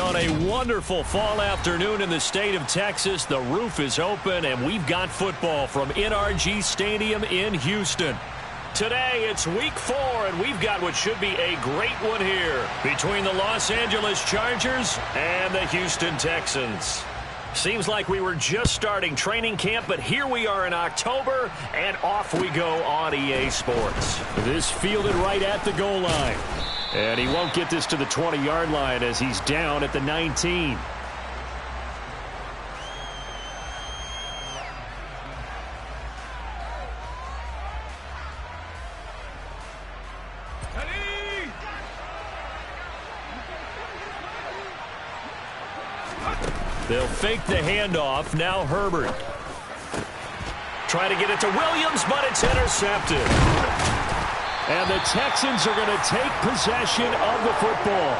On a wonderful fall afternoon in the state of Texas, the roof is open, and we've got football from NRG Stadium in Houston. Today, it's week 4, and we've got what should be a great one here between the Los Angeles Chargers and the Houston Texans. Seems like we were just starting training camp, but here we are in October, and off we go on EA Sports. This fielded right at the goal line. And he won't get this to the 20-yard line as he's down at the 19. They'll fake the handoff. Now Herbert. Try to get it to Williams, but it's intercepted. And the Texans are going to take possession of the football.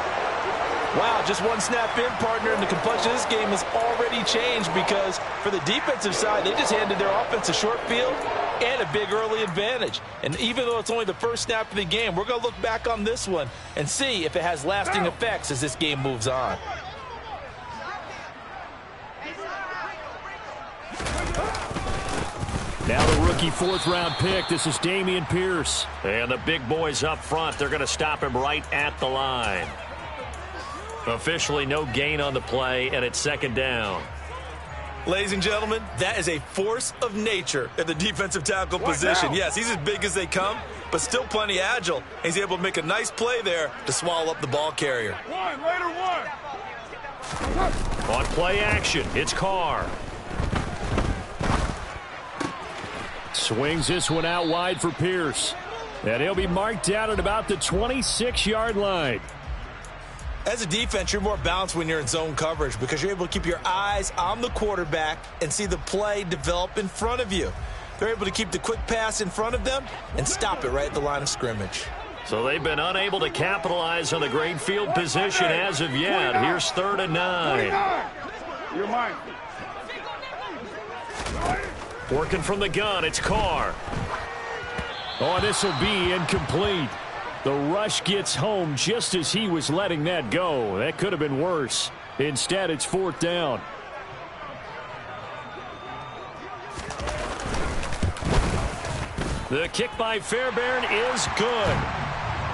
Wow, just one snap in, partner, and the complexion of this game has already changed because for the defensive side, they just handed their offense a short field and a big early advantage. And even though it's only the first snap of the game, we're going to look back on this one and see if it has lasting effects as this game moves on. Now the rookie 4th-round pick. This is Dameon Pierce. And the big boys up front, they're going to stop him right at the line. Officially no gain on the play, and it's second down. Ladies and gentlemen, that is a force of nature at the defensive tackle position. Yes, he's as big as they come, but still plenty agile. He's able to make a nice play there to swallow up the ball carrier. On play action, it's Carr. Swings this one out wide for Pierce. And he'll be marked down at about the 26-yard line. As a defense, you're more balanced when you're in zone coverage because you're able to keep your eyes on the quarterback and see the play develop in front of you. They're able to keep the quick pass in front of them and stop it right at the line of scrimmage. So they've been unable to capitalize on the great field position as of yet. Here's 3rd and 9. You're mine. Working from the gun, it's Carr. Oh, this will be incomplete. The rush gets home just as he was letting that go. That could have been worse. Instead, it's 4th down. The kick by Fairbairn is good.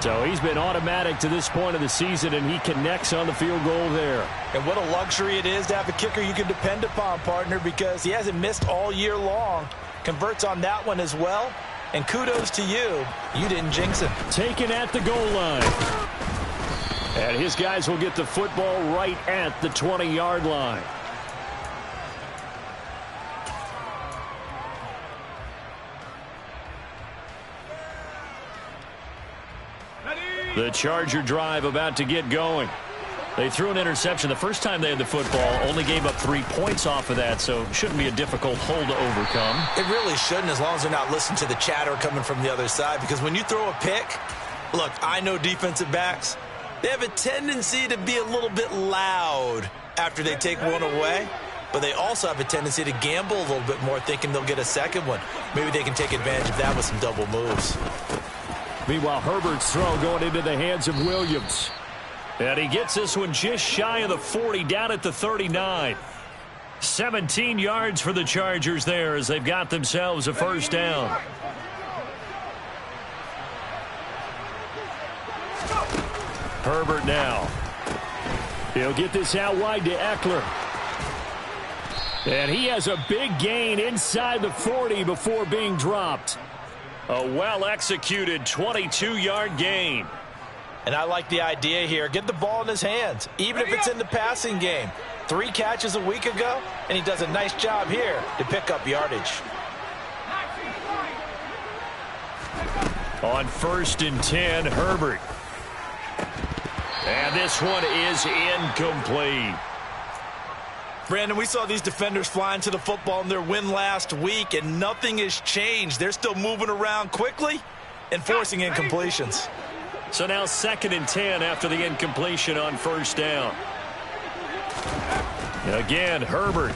So he's been automatic to this point of the season, and he connects on the field goal there. And what a luxury it is to have a kicker you can depend upon, partner, because he hasn't missed all year long. Converts on that one as well. And kudos to you. You didn't jinx him. Taken at the goal line. And his guys will get the football right at the 20-yard line. The Charger drive about to get going. They threw an interception the first time they had the football, only gave up 3 points off of that, so it shouldn't be a difficult hole to overcome. It really shouldn't, as long as they're not listening to the chatter coming from the other side, because when you throw a pick, look, I know defensive backs, they have a tendency to be a little bit loud after they take one away, but they also have a tendency to gamble a little bit more, thinking they'll get a second one. Maybe they can take advantage of that with some double moves. Meanwhile, Herbert's throw going into the hands of Williams. And he gets this one just shy of the 40, down at the 39. 17 yards for the Chargers there as they've got themselves a 1st down. Herbert now. He'll get this out wide to Eckler. And he has a big gain inside the 40 before being dropped. A well-executed 22-yard gain. And I like the idea here. Get the ball in his hands, even if it's in the passing game. 3 catches a week ago, and he does a nice job here to pick up yardage. On 1st and 10, Herbert. And this one is incomplete. Brandon, we saw these defenders flying to the football in their win last week, and nothing has changed. They're still moving around quickly and forcing incompletions. So now 2nd and 10 after the incompletion on 1st down. Again, Herbert.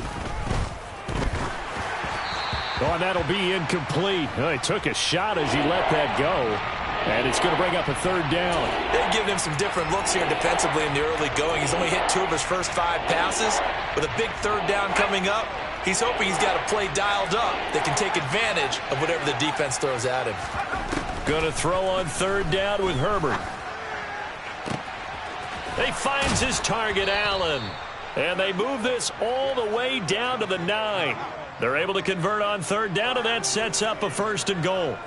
Oh, and that'll be incomplete. Oh, he took a shot as he let that go. And it's going to bring up a third down. They've given him some different looks here defensively in the early going. He's only hit 2 of his first 5 passes. With a big third down coming up, he's hoping he's got a play dialed up that can take advantage of whatever the defense throws at him. Going to throw on third down with Herbert. He finds his target, Allen. And they move this all the way down to the 9. They're able to convert on third down, and that sets up a 1st and goal.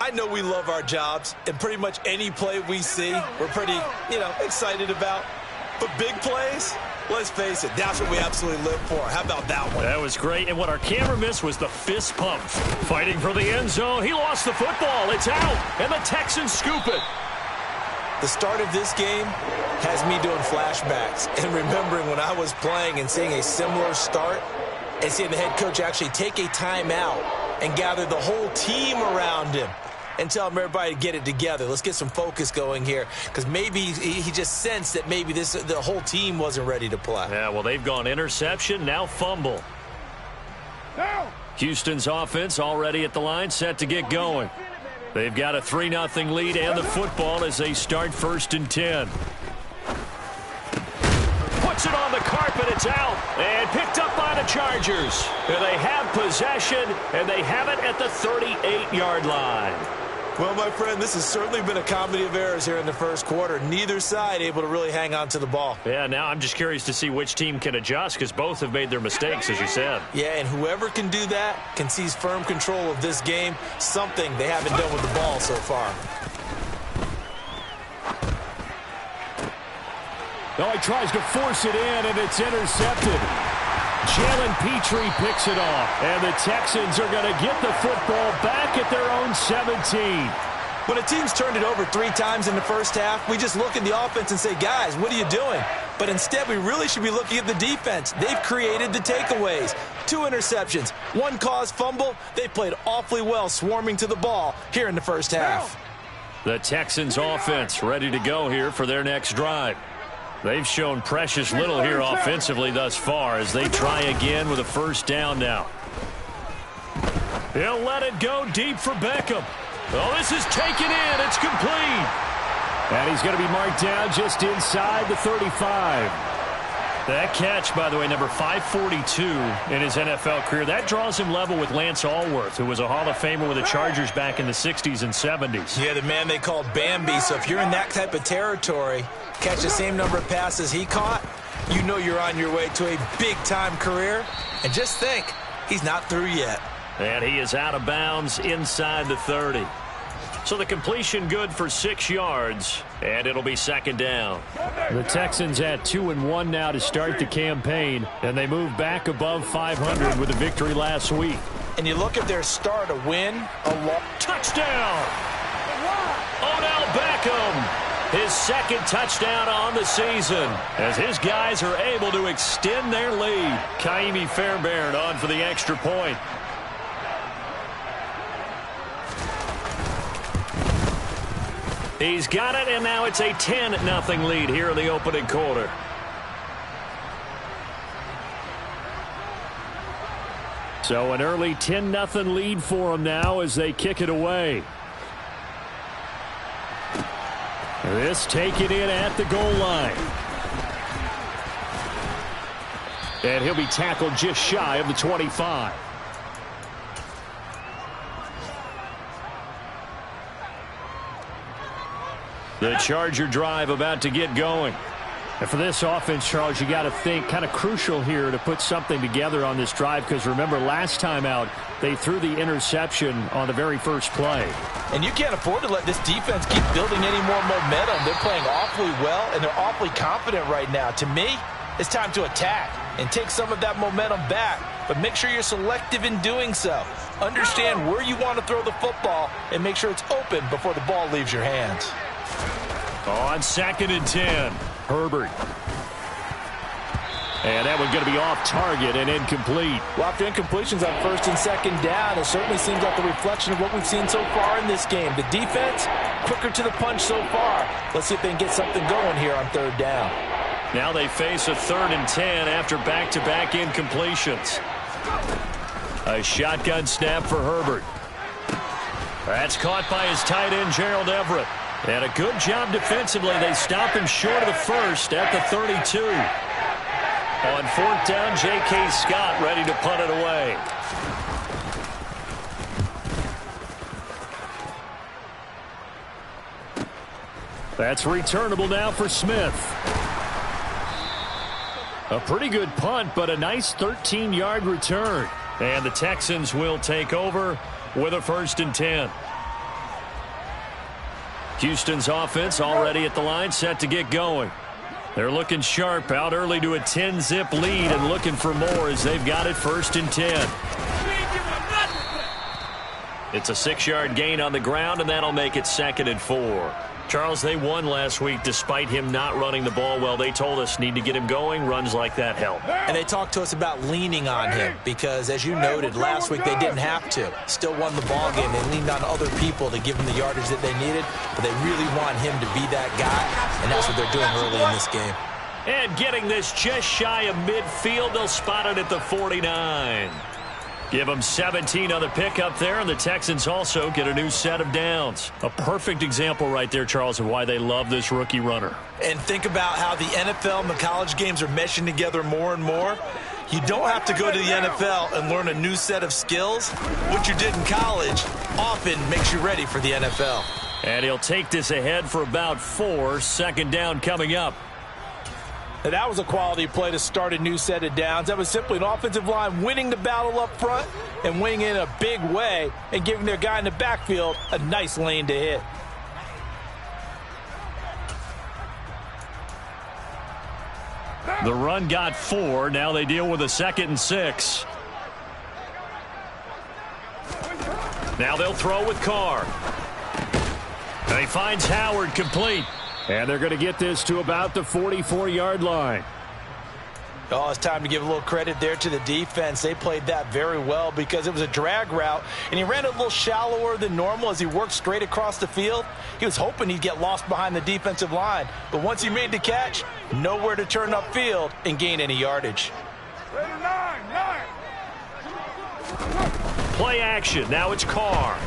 I know we love our jobs, and pretty much any play we see, we're pretty, excited about. But big plays, let's face it, that's what we absolutely live for. How about that one? That was great, and what our camera missed was the fist pump. Fighting for the end zone. He lost the football. It's out, and the Texans scoop it. The start of this game has me doing flashbacks and remembering when I was playing and seeing a similar start and seeing the head coach actually take a timeout and gather the whole team around him and tell everybody to get it together. Let's get some focus going here, because maybe he just sensed that maybe the whole team wasn't ready to play. Yeah, well, they've gone interception, now fumble. Houston's offense already at the line, set to get going. They've got a 3-0 lead and the football as they start 1st and 10. Puts it on the carpet, it's out, and picked up by the Chargers. And they have possession, and they have it at the 38-yard line. Well, my friend, this has certainly been a comedy of errors here in the first quarter. Neither side able to really hang on to the ball. Yeah, now I'm just curious to see which team can adjust, because both have made their mistakes, as you said. Yeah, and whoever can do that can seize firm control of this game, something they haven't done with the ball so far. Oh, he tries to force it in, and it's intercepted. Jalen Petrie picks it off, and the Texans are going to get the football back at their own 17. When a team's turned it over 3 times in the first half, we just look at the offense and say, guys, what are you doing? But instead, we really should be looking at the defense. They've created the takeaways. 2 interceptions, 1 caused fumble. They played awfully well swarming to the ball here in the first half. The Texans offense ready to go here for their next drive. They've shown precious little here offensively thus far as they try again with a 1st down now. He'll let it go deep for Beckham. Oh, this is taken in. It's complete. And he's going to be marked down just inside the 35. That catch, by the way, number 542 in his NFL career. That draws him level with Lance Allworth, who was a Hall of Famer with the Chargers back in the 60s and 70s. Yeah, the man they called Bambi. So if you're in that type of territory, catch the same number of passes he caught, you know you're on your way to a big-time career. And just think, he's not through yet. And he is out of bounds inside the 30. So the completion good for 6 yards, and it'll be 2nd down. The Texans at 2-1 now to start the campaign, and they move back above 500 with a victory last week. And you look at their start, a win, a loss. Touchdown! Odell Beckham, his 2nd touchdown on the season, as his guys are able to extend their lead. Kaimi Fairbairn on for the extra point. He's got it, and now it's a 10-0 lead here in the opening quarter. So an early 10-0 lead for them now as they kick it away. This taken in at the goal line. And he'll be tackled just shy of the 25. The Charger drive about to get going. And for this offense, Charles, you got to think kind of crucial here to put something together on this drive, because remember, last time out, they threw the interception on the very first play. And you can't afford to let this defense keep building any more momentum. They're playing awfully well, and they're awfully confident right now. To me, it's time to attack and take some of that momentum back, but make sure you're selective in doing so. Understand where you want to throw the football and make sure it's open before the ball leaves your hands. On 2nd and 10, Herbert. And that one's going to be off target and incomplete. Well, after incompletions on 1st and 2nd down, it certainly seems like the reflection of what we've seen so far in this game. The defense, quicker to the punch so far. Let's see if they can get something going here on 3rd down. Now they face a 3rd and 10 after back-to-back incompletions. A shotgun snap for Herbert. That's caught by his tight end, Gerald Everett. And a good job defensively. They stop him short of the first at the 32. On fourth down, J.K. Scott ready to punt it away. That's returnable now for Smith. A pretty good punt, but a nice 13-yard return. And the Texans will take over with a 1st and 10. Houston's offense already at the line, set to get going. They're looking sharp, out early to a 10-zip lead and looking for more as they've got it 1st and 10. It's a 6-yard gain on the ground, and that'll make it 2nd and 4. Charles, they won last week despite him not running the ball well. They told us need to get him going. Runs like that help. And they talked to us about leaning on him because, as you noted, last week they didn't have to. Still won the ball game. They leaned on other people to give them the yardage that they needed, but they really want him to be that guy, and that's what they're doing early in this game. And getting this just shy of midfield, they'll spot it at the 49. Give them 17 on the pickup there, and the Texans also get a new set of downs. A perfect example right there, Charles, of why they love this rookie runner. And think about how the NFL and the college games are meshing together more and more. You don't have to go to the NFL and learn a new set of skills. What you did in college often makes you ready for the NFL. And he'll take this ahead for about 4. 2nd down coming up. And that was a quality play to start a new set of downs. That was simply an offensive line winning the battle up front and winning in a big way and giving their guy in the backfield a nice lane to hit. The run got 4. Now they deal with a 2nd and 6. Now they'll throw with Carr. And he finds Howard complete. And they're going to get this to about the 44-yard line. Oh, it's time to give a little credit there to the defense. They played that very well because it was a drag route, and he ran a little shallower than normal as he worked straight across the field. He was hoping he'd get lost behind the defensive line, but once he made the catch, nowhere to turn upfield and gain any yardage. Play action. Now it's Carr.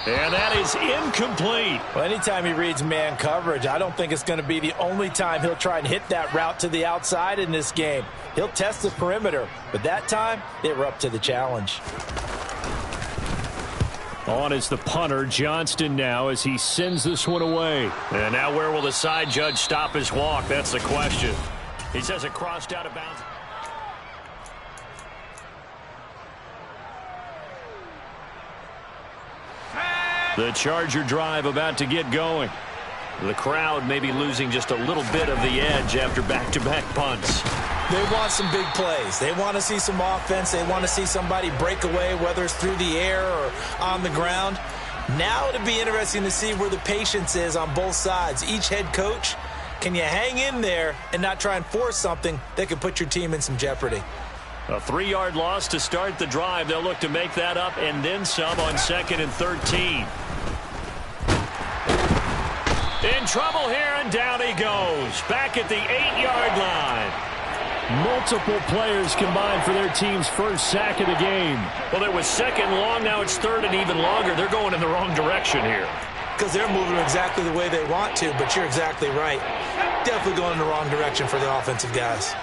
And that is incomplete. Well, anytime he reads man coverage, I don't think it's going to be the only time he'll try and hit that route to the outside in this game. He'll test the perimeter, but that time they were up to the challenge. On is the punter, Johnston, now as he sends this one away. And now where will the side judge stop his walk? That's the question. He says it crossed out of bounds. The Charger drive about to get going. The crowd may be losing just a little bit of the edge after back-to-back punts. They want some big plays. They want to see some offense. They want to see somebody break away, whether it's through the air or on the ground. Now it'll be interesting to see where the patience is on both sides. Each head coach, can you hang in there and not try and force something that could put your team in some jeopardy? A 3-yard loss to start the drive. They'll look to make that up and then some on 2nd and 13. In trouble here, and down he goes. Back at the 8-yard line. Multiple players combined for their team's first sack of the game. Well, it was 2nd long. Now it's 3rd and even longer. They're going in the wrong direction here. Because they're moving exactly the way they want to, but you're exactly right. Definitely going in the wrong direction for the offensive guys.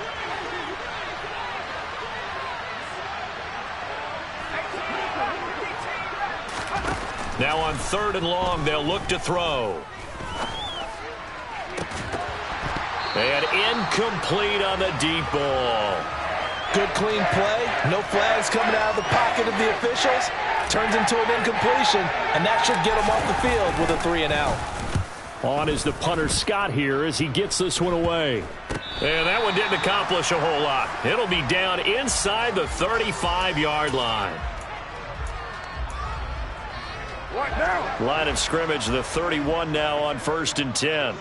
Now on 3rd and long, they'll look to throw. And incomplete on the deep ball. Good clean play. No flags coming out of the pocket of the officials. Turns into an incompletion, and that should get him off the field with a 3-and-out. On is the punter Scott here as he gets this one away. And that one didn't accomplish a whole lot. It'll be down inside the 35-yard line. Line of scrimmage, the 31 now on 1st and 10.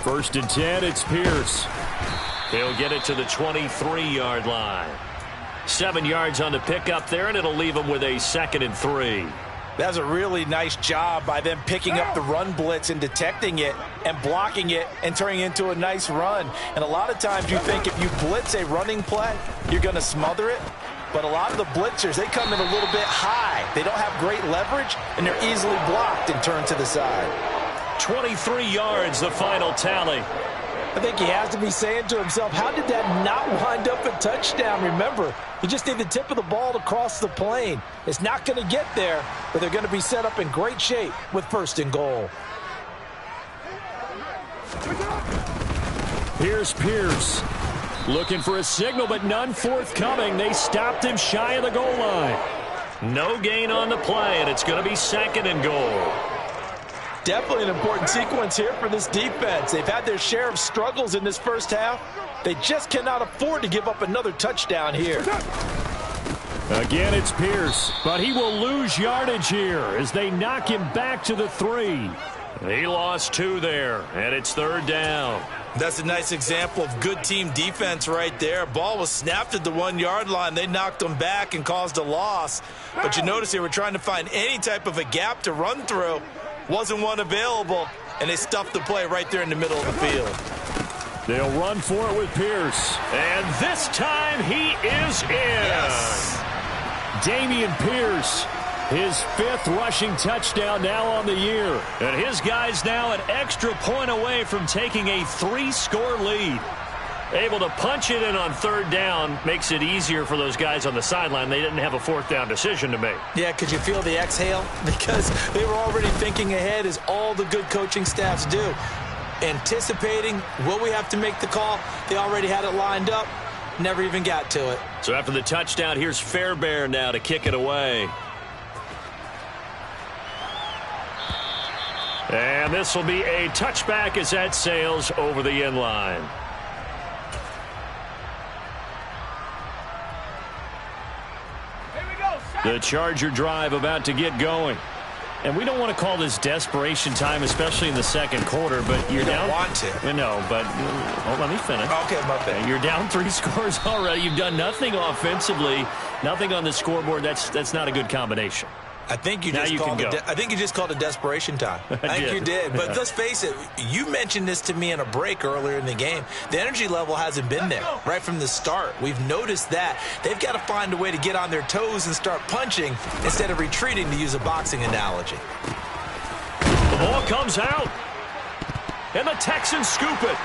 1st and 10, it's Pierce. He'll get it to the 23-yard line. 7 yards on the pickup there, and it'll leave him with a 2nd and 3. That's a really nice job by them picking up the run blitz and detecting it and blocking it and turning it into a nice run. And a lot of times you think if you blitz a running play, you're going to smother it. But a lot of the blitzers, they come in a little bit high. They don't have great leverage, and they're easily blocked and turned to the side. 23 yards, the final tally. I think he has to be saying to himself, how did that not wind up a touchdown? Remember, you just need the tip of the ball to cross the plane. It's not going to get there, but they're going to be set up in great shape with 1st and goal. Here's Pierce. Looking for a signal, but none forthcoming. They stopped him shy of the goal line. No gain on the play, and it's going to be 2nd and goal. Definitely an important sequence here for this defense. They've had their share of struggles in this first half. They just cannot afford to give up another touchdown here. Again, it's Pierce, but he will lose yardage here as they knock him back to the 3. He lost 2 there, and it's 3rd down. That's a nice example of good team defense right there. Ball was snapped at the 1-yard line. They knocked them back and caused a loss. But you notice they were trying to find any type of a gap to run through. Wasn't one available, and they stuffed the play right there in the middle of the field. They'll run for it with Pierce. And this time he is in. Yes. Dameon Pierce, his 5th rushing touchdown now on the year. And his guys now an extra point away from taking a 3-score lead. Able to punch it in on 3rd down makes it easier for those guys on the sideline. They didn't have a 4th down decision to make. Yeah, could you feel the exhale? Because they were already thinking ahead, as all the good coaching staffs do. Anticipating, will we have to make the call? They already had it lined up. Never even got to it. So after the touchdown, here's Fairbairn now to kick it away. And this will be a touchback as that sails over the end line. The Charger drive about to get going. And we don't want to call this desperation time, especially in the 2nd quarter, but you're down. You don't want to. No, but let me finish. Okay, my bad. You're down 3 scores already. You've done nothing offensively, nothing on the scoreboard. That's not a good combination. I think you just called it desperation time. I think you did. But let's face it, you mentioned this to me in a break earlier in the game. The energy level hasn't been there right from the start. We've noticed that. They've got to find a way to get on their toes and start punching instead of retreating, to use a boxing analogy. The ball comes out, and the Texans scoop it.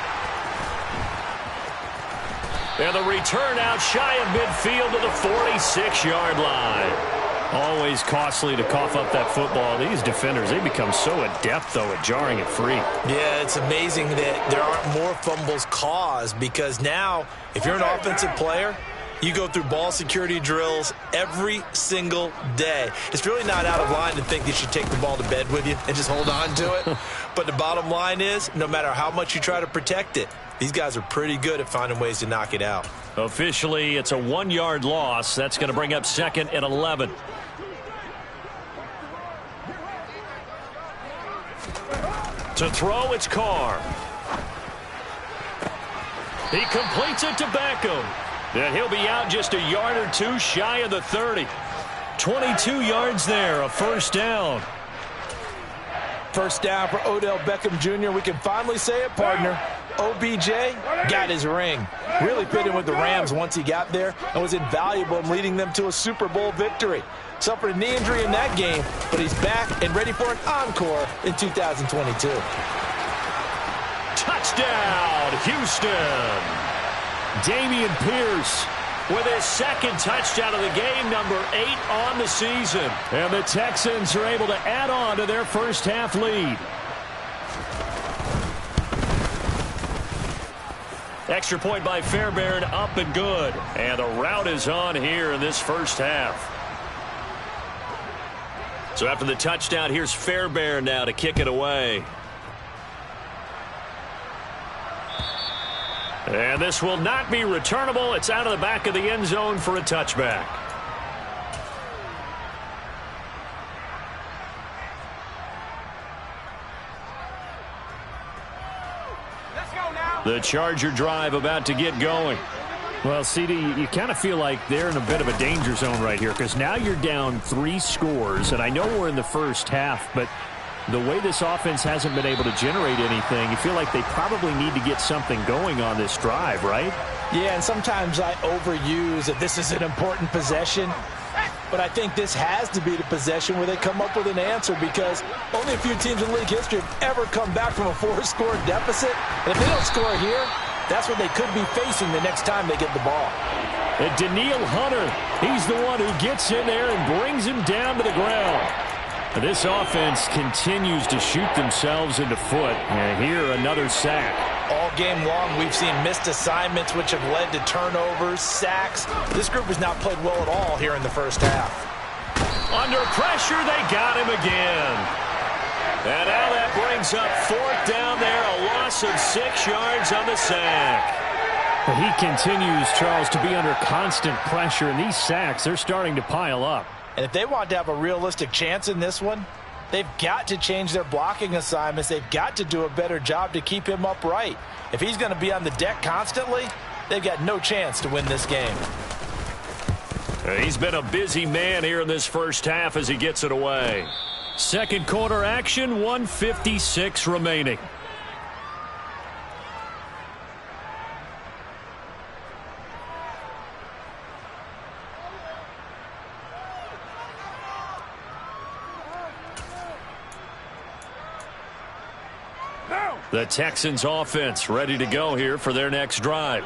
And the return out shy of midfield to the 46-yard line. Always costly to cough up that football. These defenders, they become so adept, though, at jarring it free. Yeah, it's amazing that there aren't more fumbles caused, because now, if you're an offensive player, you go through ball security drills every single day. It's really not out of line to think you should take the ball to bed with you and just hold on to it. But the bottom line is, no matter how much you try to protect it, these guys are pretty good at finding ways to knock it out. Officially, it's a 1-yard loss. That's going to bring up 2nd and 11. To throw, it's Carr. He completes it to Beckham. And he'll be out just a yard or 2 shy of the 30. 22 yards there, a 1st down. First down for Odell Beckham Jr. We can finally say it, partner. OBJ got his ring. Really fit in with the Rams once he got there and was invaluable in leading them to a Super Bowl victory. Suffered a knee injury in that game, but he's back and ready for an encore in 2022. Touchdown, Houston. Dameon Pierce with his 2nd touchdown of the game, number 8 on the season. And the Texans are able to add on to their first half lead. Extra point by Fairbairn, up and good. And the route is on here in this first half. So after the touchdown, here's Fairbairn now to kick it away. And this will not be returnable. It's out of the back of the end zone for a touchback. Let's go now. The Charger drive about to get going. Well, CD, you kind of feel like they're in a bit of a danger zone right here, because now you're down 3 scores, and I know we're in the first half, but The way this offense hasn't been able to generate anything, you feel like they probably need to get something going on this drive, right? Yeah, and sometimes I overuse that this is an important possession. But I think this has to be the possession where they come up with an answer, because only a few teams in league history have ever come back from a 4-score deficit. And if they don't score here, that's what they could be facing the next time they get the ball. And Daniil Hunter, he's the one who gets in there and brings him down to the ground. And this offense continues to shoot themselves in the foot. And here, another sack. All game long, we've seen missed assignments, which have led to turnovers, sacks. This group has not played well at all here in the first half. Under pressure, they got him again. And now that brings up 4th down there, a loss of 6 yards on the sack. He continues, Charles, to be under constant pressure, and these sacks, they're starting to pile up. And if they want to have a realistic chance in this one, they've got to change their blocking assignments. They've got to do a better job to keep him upright. If he's going to be on the deck constantly, they've got no chance to win this game. He's been a busy man here in this first half as he gets it away. Second quarter action, 1:56 remaining. The Texans offense ready to go here for their next drive.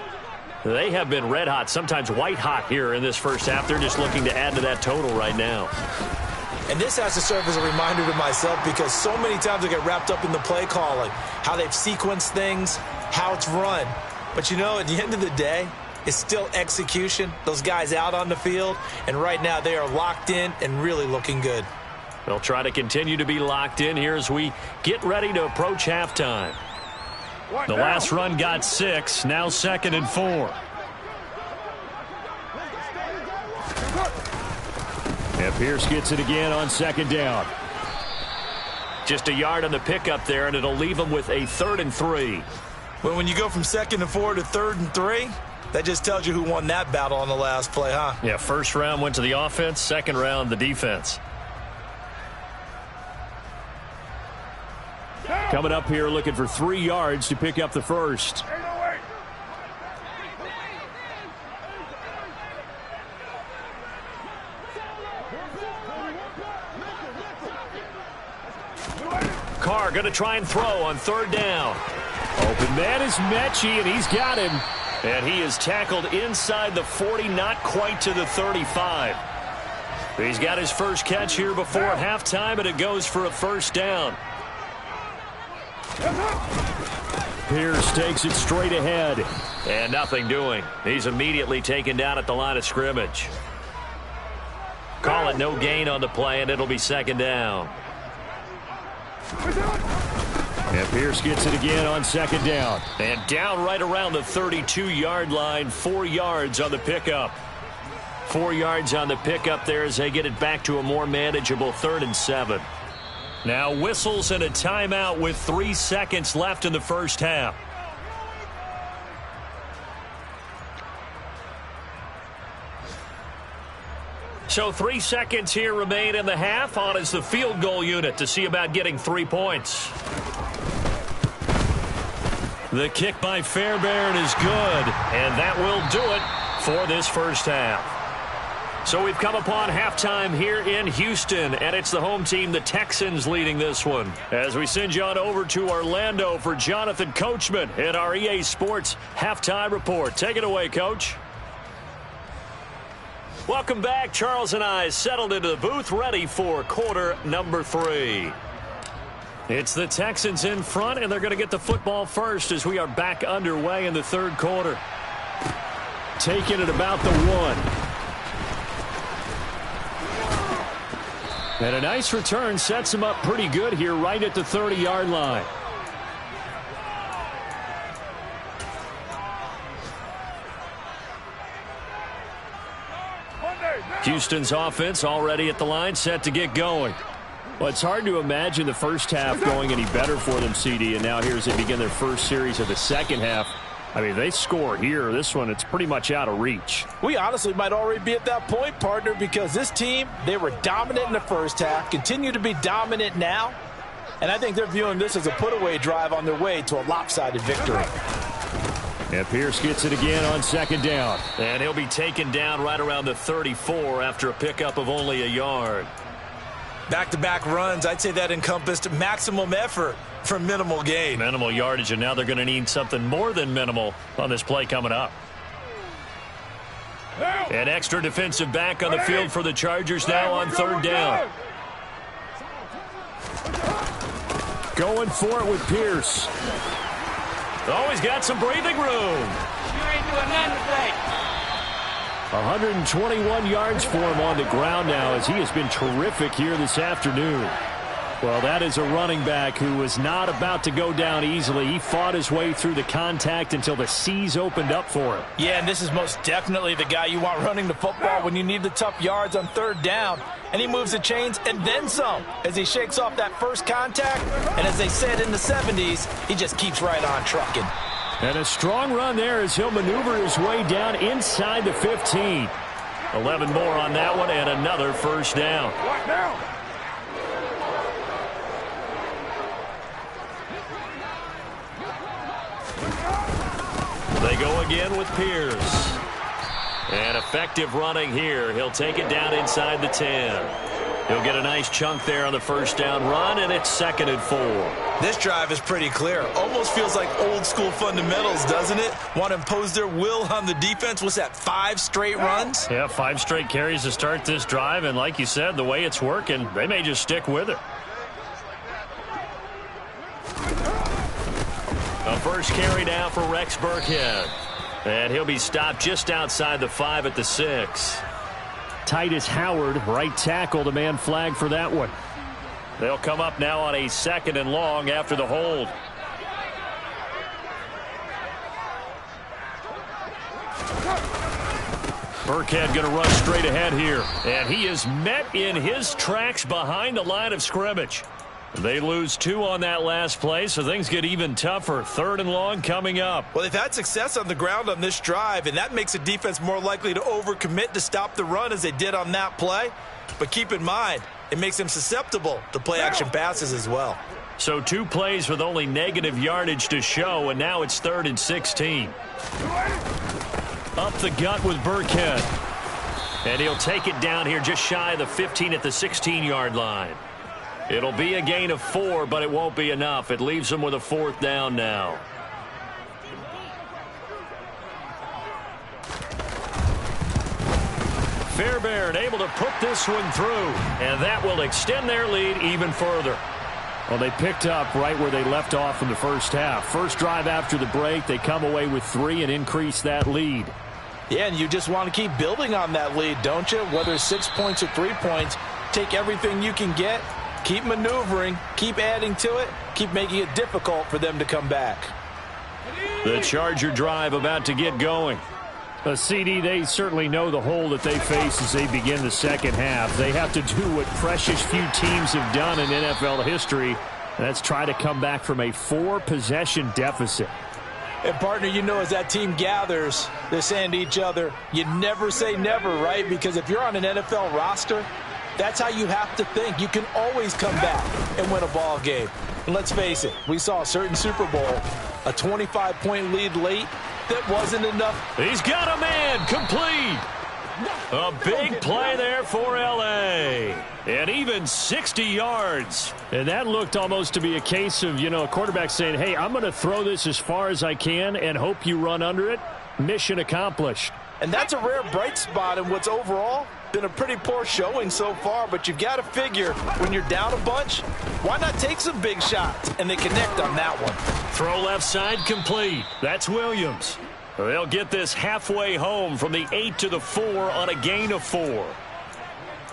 They have been red hot, sometimes white hot here in this first half. They're just looking to add to that total right now. And this has to serve as a reminder to myself, because so many times I get wrapped up in the play calling, how they've sequenced things, how it's run. But you know, at the end of the day, it's still execution. Those guys out on the field, and right now they are locked in and really looking good. They'll try to continue to be locked in here as we get ready to approach halftime. The last run got 6, now 2nd and 4. And Pierce gets it again on 2nd down. Just a yard on the pickup there, and it'll leave them with a 3rd and 3. Well, when you go from 2nd and 4 to 3rd and 3, that just tells you who won that battle on the last play, huh? Yeah, first round went to the offense, second round the defense. Coming up here looking for 3 yards to pick up the first. Carr going to try and throw on 3rd down. Open man is Mechie, and he's got him. And he is tackled inside the 40, not quite to the 35. He's got his first catch here before halftime, and it goes for a 1st down. Pierce takes it straight ahead. And nothing doing. He's immediately taken down at the line of scrimmage. Call it no gain on the play, and it'll be 2nd down. And Pierce gets it again on 2nd down. And down right around the 32-yard line, 4 yards on the pickup. 4 yards on the pickup there as they get it back to a more manageable 3rd and 7. Now whistles and a timeout with 3 seconds left in the first half. So 3 seconds here remain in the half. On is the field goal unit to see about getting 3 points. The kick by Fairbairn is good, and that will do it for this first half. So we've come upon halftime here in Houston, and it's the home team, the Texans, leading this one. As we send you on over to Orlando for Jonathan Coachman in our EA Sports Halftime Report. Take it away, Coach. Welcome back. Charles and I settled into the booth, ready for quarter number 3. It's the Texans in front, and they're going to get the football first as we are back underway in the 3rd quarter. Taking it about the 1. And a nice return sets him up pretty good here right at the 30-yard line. Houston's offense already at the line, set to get going. Well, it's hard to imagine the first half going any better for them, CD, and now here as they begin their first series of the second half. I mean, they score here. This one, it's pretty much out of reach. We honestly might already be at that point, partner, because this team, they were dominant in the first half, continue to be dominant now. And I think they're viewing this as a put-away drive on their way to a lopsided victory. And Pierce gets it again on second down. And he'll be taken down right around the 34 after a pickup of only a yard. Back-to-back runs, I'd say that encompassed maximum effort for minimal gain. Minimal yardage, and now they're going to need something more than minimal on this play coming up. An extra defensive back on the field for the Chargers now on third down. Going for it with Pierce. Oh, he's got some breathing room. You ain't doing nothing today. 121 yards for him on the ground now as he has been terrific here this afternoon. Well, that is a running back who was not about to go down easily. He fought his way through the contact until the seas opened up for him. Yeah, and this is most definitely the guy you want running the football when you need the tough yards on third down. And he moves the chains and then some as he shakes off that first contact. And as they said in the 70s, he just keeps right on trucking. And a strong run there as he'll maneuver his way down inside the 15. 11 more on that one and another first down. Right now. They go again with Pierce. And effective running here. He'll take it down inside the 10. He'll get a nice chunk there on the first down run, and it's 2nd and 4. This drive is pretty clear. Almost feels like old school fundamentals, doesn't it? Want to impose their will on the defense. What's that, 5 straight runs? Yeah, 5 straight carries to start this drive, and like you said, the way it's working, they may just stick with it. A first carry now for Rex Burkhead. And he'll be stopped just outside the 5 at the 6. Titus Howard, right tackle, the man flagged for that one. They'll come up now on a 2nd and long after the hold. Burkhead going to run straight ahead here. And he is met in his tracks behind the line of scrimmage. They lose 2 on that last play, so things get even tougher. 3rd and long coming up. Well, they've had success on the ground on this drive, and that makes a defense more likely to overcommit to stop the run as they did on that play. But keep in mind, it makes them susceptible to play-action passes as well. So 2 plays with only negative yardage to show, and now it's 3rd and 16. Up the gut with Burkhead. And he'll take it down here just shy of the 15 at the 16-yard line. It'll be a gain of 4, but it won't be enough. It leaves them with a 4th down now. Fairbairn able to put this one through, and that will extend their lead even further. Well, they picked up right where they left off in the first half. First drive after the break, they come away with 3 and increase that lead. Yeah, and you just want to keep building on that lead, don't you? Whether it's 6 points or 3 points, take everything you can get. Keep maneuvering, keep adding to it, keep making it difficult for them to come back. The Charger drive about to get going. CD, they certainly know the hole that they face as they begin the second half. They have to do what precious few teams have done in NFL history, and that's try to come back from a 4-possession deficit. And, partner, you know as that team gathers, they're saying to each other, you never say never, right? Because if you're on an NFL roster, that's how you have to think. You can always come back and win a ball game. And let's face it, we saw a certain Super Bowl, a 25-point lead late. That wasn't enough. He's got a man complete. A big play there for L.A. And even 60 yards. And that looked almost to be a case of, a quarterback saying, hey, I'm going to throw this as far as I can and hope you run under it. Mission accomplished. And that's a rare bright spot in what's overall been a pretty poor showing so far. But you've got to figure when you're down a bunch, why not take some big shots? And they connect on that one. Throw left side complete. That's Williams. They'll get this halfway home from the 8 to the 4 on a gain of 4.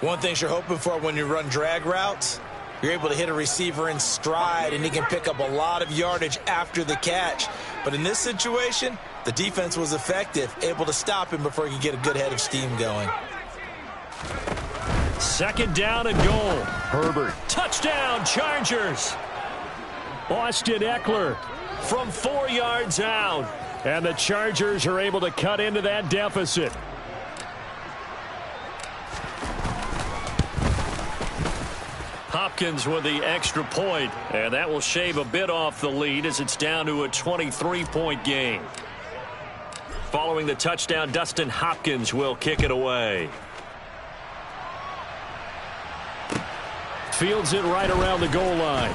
One thing you're hoping for when you run drag routes, you're able to hit a receiver in stride and he can pick up a lot of yardage after the catch. But in this situation, the defense was effective, able to stop him before he could get a good head of steam going. 2nd down and goal. Herbert. Touchdown, Chargers. Austin Eckler from 4 yards out. And the Chargers are able to cut into that deficit. Hopkins with the extra point, and that will shave a bit off the lead as it's down to a 23-point game. Following the touchdown, Dustin Hopkins will kick it away. Fields it right around the goal line.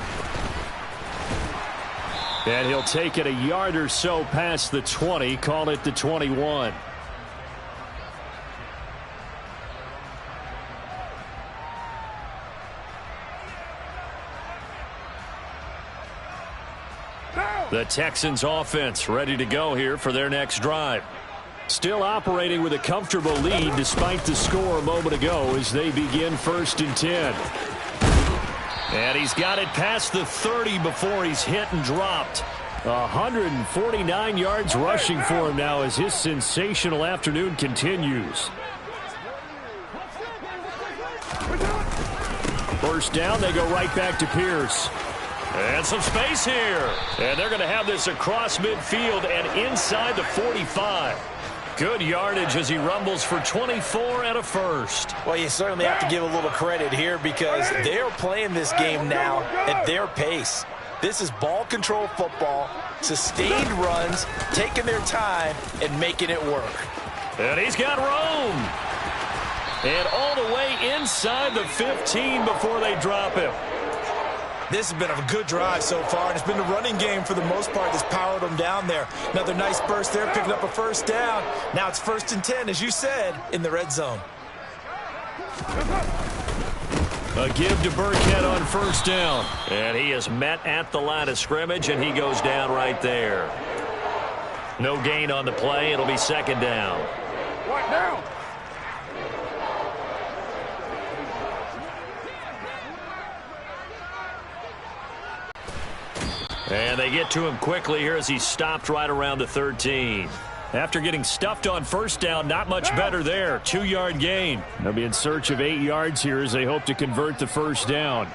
And he'll take it a yard or so past the 20, call it the 21. The Texans offense ready to go here for their next drive. Still operating with a comfortable lead despite the score a moment ago as they begin 1st and 10. And he's got it past the 30 before he's hit and dropped. 149 yards rushing for him now as his sensational afternoon continues. First down, they go right back to Pierce. And some space here. And they're going to have this across midfield and inside the 45. Good yardage as he rumbles for 24 and a first. Well, you certainly have to give a little credit here because they are playing this game now at their pace. This is ball control football, sustained runs, taking their time and making it work. And he's got room. And all the way inside the 15 before they drop him. This has been a good drive so far, and it's been the running game for the most part that's powered them down there. Another nice burst there, picking up a first down. Now it's 1st and 10, as you said, in the red zone. A give to Burkhead on 1st down. And he is met at the line of scrimmage, and he goes down right there. No gain on the play. It'll be 2nd down. What down? And they get to him quickly here as he's stopped right around the 13. After getting stuffed on 1st down, not much better there. 2-yard gain. They'll be in search of 8 yards here as they hope to convert the 1st down.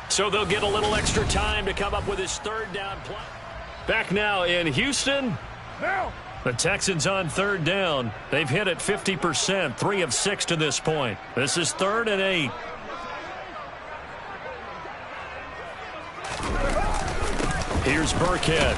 So they'll get a little extra time to come up with his 3rd down play. Back now in Houston. The Texans on 3rd down. They've hit it 50%, 3 of 6 to this point. This is 3rd and 8. Here's Burkhead.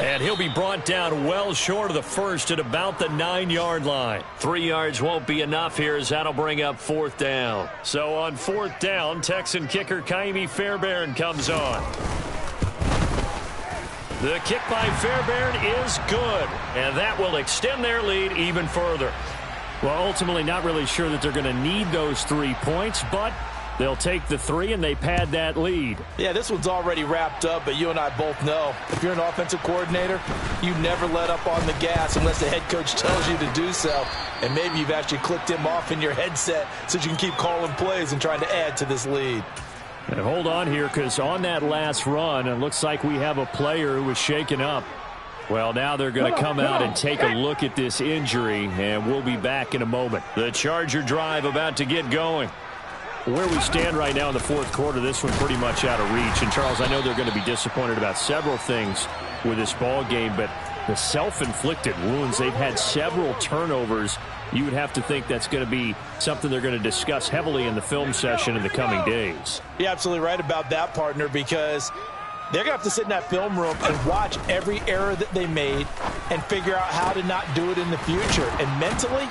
And he'll be brought down well short of the 1st at about the 9-yard line. 3 yards won't be enough here as that'll bring up 4th down. So on 4th down, Texan kicker Kaimi Fairbairn comes on. The kick by Fairbairn is good, and that will extend their lead even further. Well, ultimately not really sure that they're going to need those 3 points, but they'll take the 3 and they pad that lead. Yeah, this one's already wrapped up, but you and I both know if you're an offensive coordinator, you never let up on the gas unless the head coach tells you to do so. And maybe you've actually clicked him off in your headset so you can keep calling plays and trying to add to this lead. And hold on here, because on that last run, it looks like we have a player who was shaken up. Well, now they're going to come out and take a look at this injury, and we'll be back in a moment. The Charger drive about to get going. Where we stand right now in the 4th quarter, this one pretty much out of reach. And, Charles, I know they're going to be disappointed about several things with this ball game, but the self-inflicted wounds, they've had several turnovers. You would have to think that's going to be something they're going to discuss heavily in the film session in the coming days. You're absolutely right about that, partner, because they're going to have to sit in that film room and watch every error that they made and figure out how to not do it in the future. And mentally,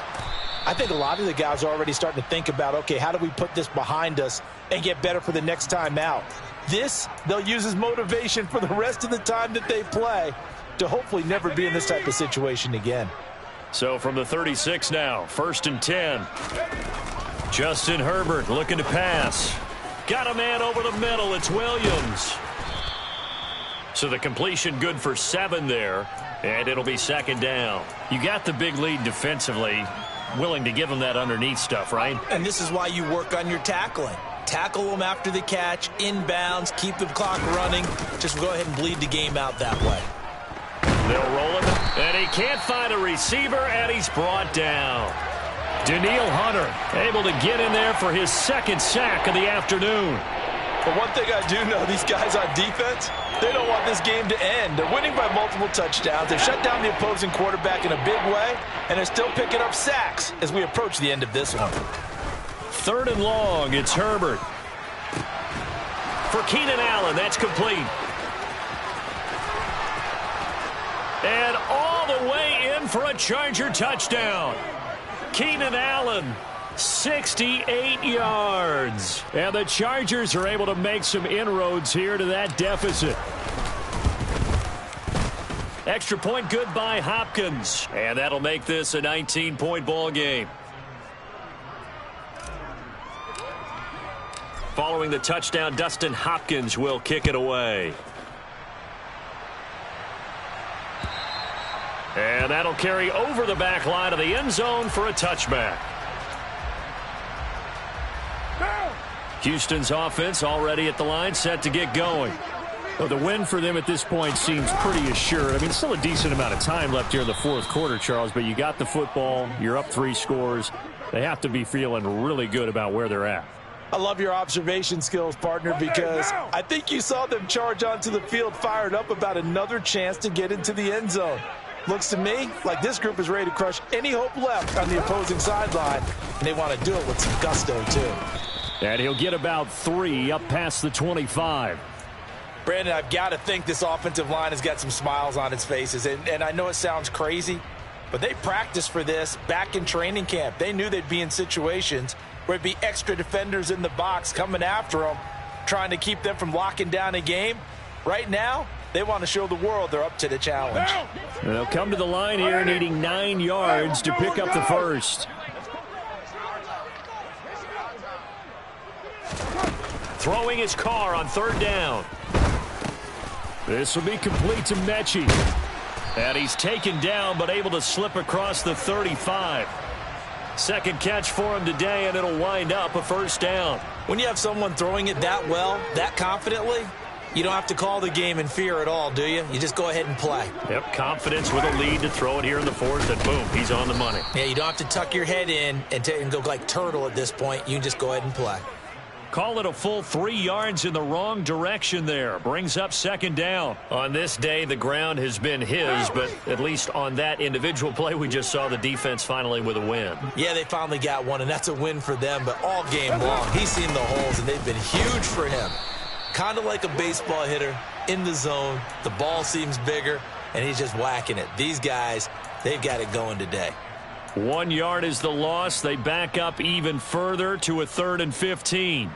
I think a lot of the guys are already starting to think about, okay, how do we put this behind us and get better for the next time out? This, they'll use as motivation for the rest of the time that they play to hopefully never be in this type of situation again. So from the 36 now, 1st and 10. Justin Herbert looking to pass. Got a man over the middle. It's Williams. So the completion good for 7 there, and it'll be 2nd down. You got the big lead defensively. Willing to give them that underneath stuff, right? And this is why you work on your tackling. Tackle them after the catch, inbounds, keep the clock running. Just go ahead and bleed the game out that way. They'll roll him, and he can't find a receiver, and he's brought down. Danielle Hunter able to get in there for his 2nd sack of the afternoon. But one thing I do know, these guys on defense, they don't want this game to end. They're winning by multiple touchdowns. They've shut down the opposing quarterback in a big way, and they're still picking up sacks as we approach the end of this one. 3rd and long, it's Herbert. For Keenan Allen, that's complete. And all the way in for a Charger touchdown. Keenan Allen, 68 yards. And the Chargers are able to make some inroads here to that deficit. Extra point good by Hopkins. And that'll make this a 19-point ball game. Following the touchdown, Dustin Hopkins will kick it away. And that'll carry over the back line of the end zone for a touchback. Houston's offense already at the line, set to get going. Well, the win for them at this point seems pretty assured. I mean, still a decent amount of time left here in the 4th quarter, Charles, but you got the football. You're up 3 scores. They have to be feeling really good about where they're at. I love your observation skills, partner, because I think you saw them charge onto the field fired up about another chance to get into the end zone. Looks to me like this group is ready to crush any hope left on the opposing sideline, and they want to do it with some gusto, too. And he'll get about 3 up past the 25. Brandon, I've got to think this offensive line has got some smiles on its faces, and I know it sounds crazy, but they practiced for this back in training camp. They knew they'd be in situations where it'd be extra defenders in the box coming after them, trying to keep them from locking down a game. Right now, they want to show the world they're up to the challenge. They'll come to the line here needing 9 yards to pick up the first. Throwing his car on 3rd down. This will be complete to Mechie. And he's taken down but able to slip across the 35. Second catch for him today, and it'll wind up a 1st down. When you have someone throwing it that well, that confidently, you don't have to call the game in fear at all, do you? You just go ahead and play. Yep, confidence with a lead to throw it here in the 4th, and boom, he's on the money. Yeah, you don't have to tuck your head in and go like turtle at this point. You can just go ahead and play. Call it a full 3 yards in the wrong direction there. Brings up 2nd down. On this day, the ground has been his, but at least on that individual play, we just saw the defense finally with a win. Yeah, they finally got one, and that's a win for them, but all game long, he's seen the holes, and they've been huge for him. Kind of like a baseball hitter in the zone. The ball seems bigger, and he's just whacking it. These guys, they've got it going today. 1 yard is the loss. They back up even further to a 3rd and 15.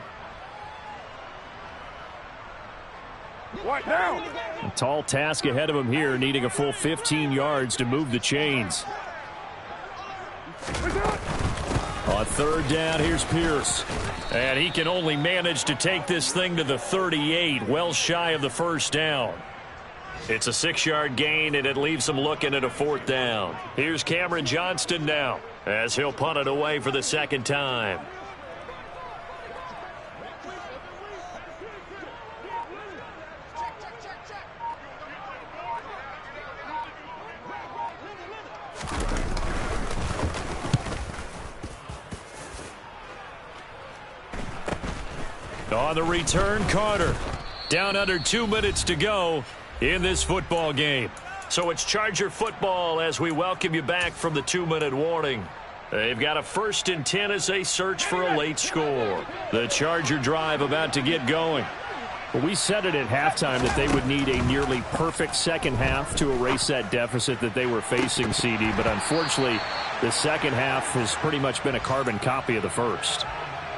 What now? A tall task ahead of him here, needing a full 15 yards to move the chains. On 3rd down, here's Pierce. And he can only manage to take this thing to the 38, well shy of the 1st down. It's a 6-yard gain, and it leaves him looking at a 4th down. Here's Cameron Johnston now, as he'll punt it away for the 2nd time. On the return, Carter. Down under 2 minutes to go in this football game. So it's Charger football as we welcome you back from the 2-minute warning. They've got a 1st and 10 as they search for a late score. The Charger drive about to get going. Well, we said it at halftime that they would need a nearly perfect second half to erase that deficit that they were facing, CD. But unfortunately, the second half has pretty much been a carbon copy of the first.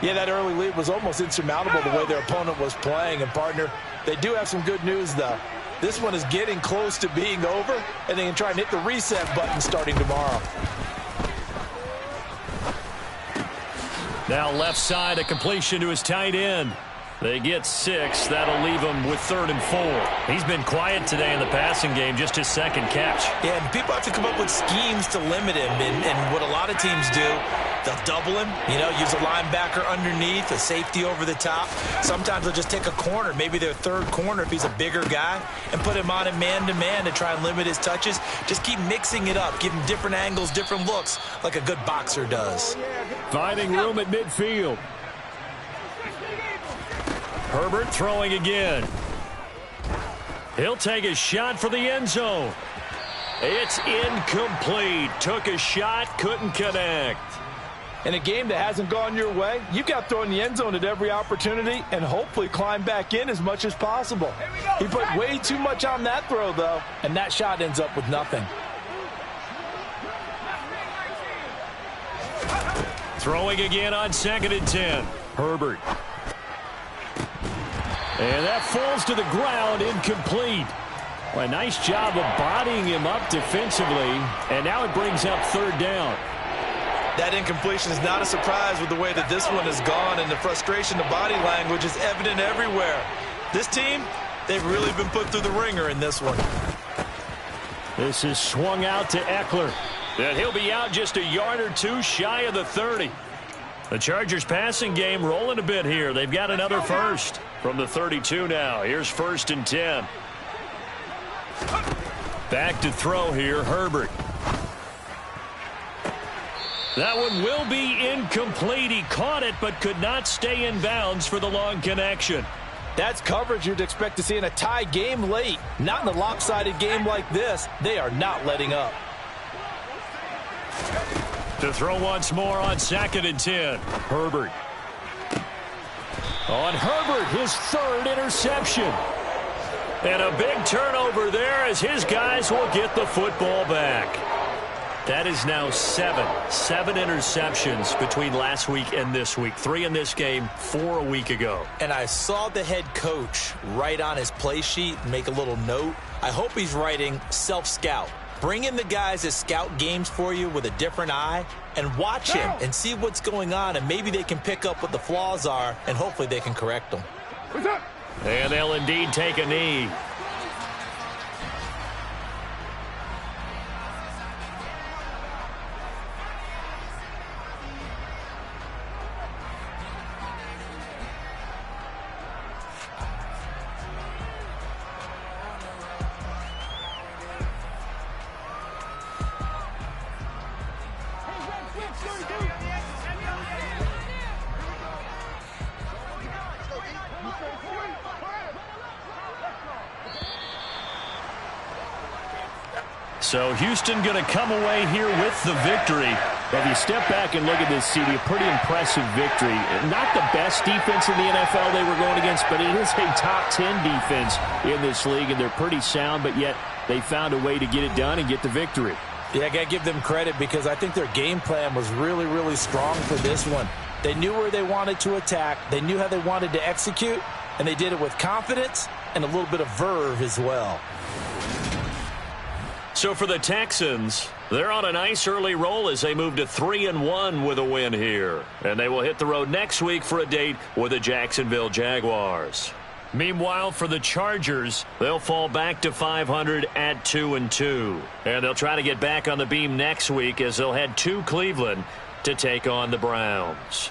Yeah, that early lead was almost insurmountable the way their opponent was playing. And, partner, they do have some good news, though. This one is getting close to being over, and they can try and hit the reset button starting tomorrow. Now left side, a completion to his tight end. They get 6. That'll leave him with 3rd and 4. He's been quiet today in the passing game, just his 2nd catch. Yeah, and people have to come up with schemes to limit him. And what a lot of teams do, they'll double him, use a linebacker underneath, a safety over the top. Sometimes they'll just take a corner, maybe their 3rd corner if he's a bigger guy, and put him on a man-to-man to try and limit his touches. Just keep mixing it up, give him different angles, different looks, like a good boxer does. Finding room at midfield. Herbert throwing again. He'll take a shot for the end zone. It's incomplete. Took a shot, couldn't connect. In a game that hasn't gone your way, you've got to throw in the end zone at every opportunity and hopefully climb back in as much as possible. He put way too much on that throw, though, and that shot ends up with nothing. Throwing again on 2nd and 10. Herbert. And that falls to the ground, incomplete. Well, a nice job of bodying him up defensively, and now it brings up 3rd down. That incompletion is not a surprise with the way that this one has gone, and the frustration, the body language is evident everywhere. This team, they've really been put through the ringer in this one. This is swung out to Eckler. And he'll be out just a yard or two shy of the 30. The Chargers passing game rolling a bit here. They've got another first from the 32 now. Here's 1st and 10. Back to throw here, Herbert. That one will be incomplete. He caught it but could not stay in bounds for the long connection. That's coverage you'd expect to see in a tie game late. Not in a lopsided game like this. They are not letting up. To throw once more on 2nd and 10. Herbert. On Herbert, his 3rd interception. And a big turnover there as his guys will get the football back. That is now 7 interceptions between last week and this week. 3 in this game, 4 a week ago. And I saw the head coach write on his play sheet, make a little note. I hope he's writing self-scout. Bring in the guys that scout games for you with a different eye and watch him and see what's going on, and maybe they can pick up what the flaws are, and hopefully they can correct them. And they'll indeed take a knee. So Houston going to come away here with the victory. If you step back and look at this, CD, a pretty impressive victory. Not the best defense in the NFL they were going against, but it is a top 10 defense in this league, and they're pretty sound, but yet they found a way to get it done and get the victory. Yeah, I got to give them credit because I think their game plan was really, really strong for this one. They knew where they wanted to attack. They knew how they wanted to execute, and they did it with confidence and a little bit of verve as well. So for the Texans, they're on a nice early roll as they move to 3-1 with a win here. And they will hit the road next week for a date with the Jacksonville Jaguars. Meanwhile, for the Chargers, they'll fall back to 500 at 2-2. And they'll try to get back on the beam next week as they'll head to Cleveland to take on the Browns.